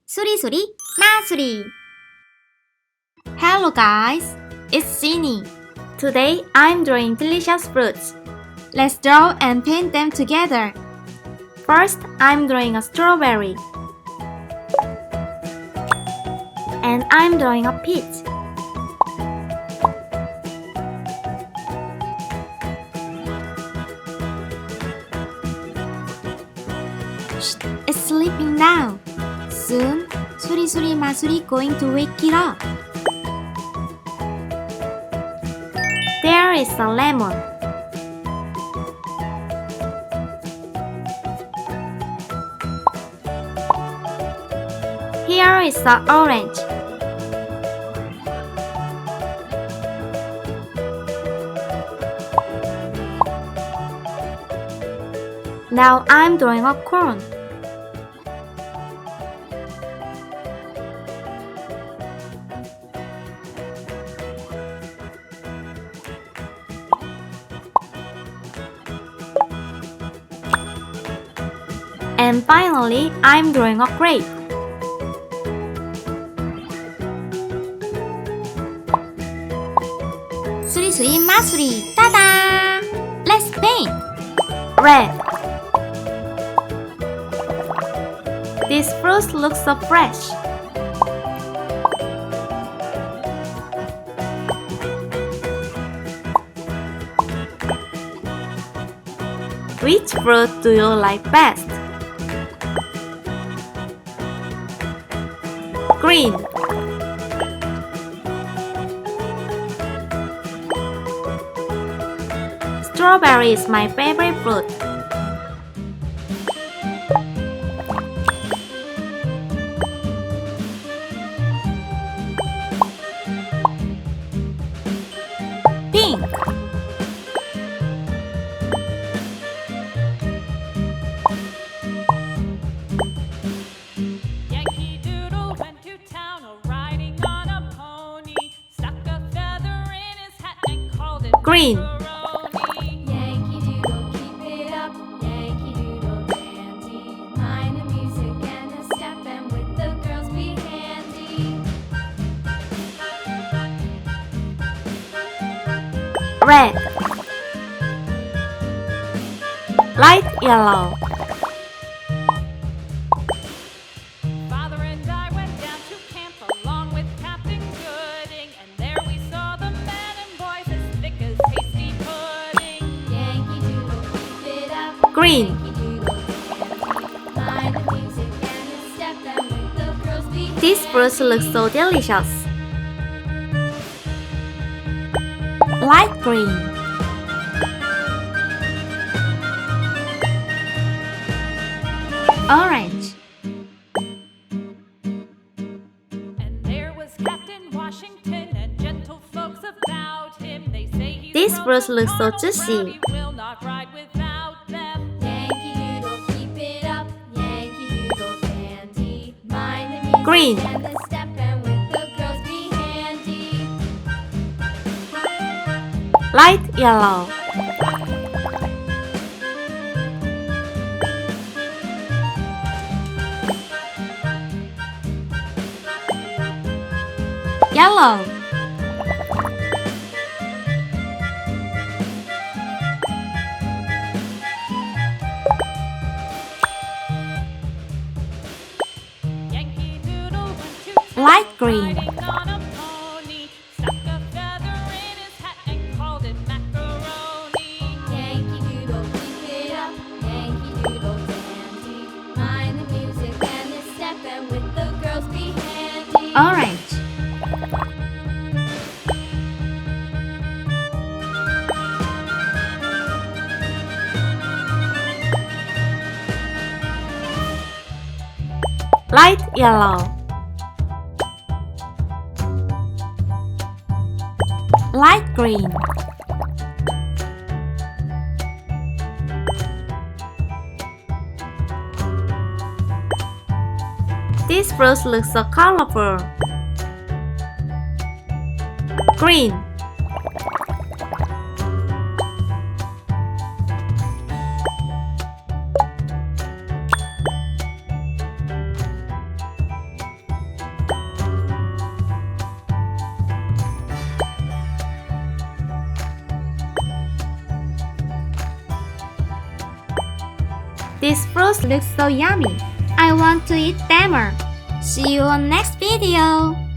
수리수리 마수리. Hello guys, it's Jeannie. Today I'm drawing delicious fruits. Let's draw and paint them together. First, I'm drawing a strawberry. And I'm drawing a peach. Shh, it's sleeping now. Soon, 수리수리 마수리 going to wake it up. There is a lemon. Here is the orange. Now I'm drawing a corn. And finally, I'm drawing a grape. 수리수리 마수리, 따다! Let's paint! Red. This fruit looks so fresh. Which fruit do you like best? Green. Strawberry is my favorite fruit. Pink. Yankee Doodle went to town riding on a pony, stuck a feather in his hat and called it Green. macaroni. Yankee Doodle, keep it up. Yankee Doodle dandy. Mind the music and the step, and with the girls be handy. Red. Light yellow. Father and I went down to camp along with Captain Gooding, and there we saw the men and boys as thick as hasty pudding. Yankee Doodle, keep it up. Green. Yankee Doodle dandy. Mind the music and the step, and with the girls be These fruits look so delicious. Light green. Orange. And there was Captain Washington and gentle folks about him. They say he These rode fruits the look so bottom juicy. ground. He will not ride without them. Yankee Doodle, keep it up. Yankee Doodle dandy. Mind the music Green. and the step, and with the girls be handy. Light yellow. Yellow. Yankee Doodle went to town Light green. riding on a pony, stuck a feather in his hat and called it macaroni. Yankee Doodle, keep it up. Yankee Doodle dandy. Mind the music and the step, and with the girls be handy. Orange. Light yellow. Light green. These fruits look so colorful. Green. These fruits look so yummy. I want to eat them more. See you on next video.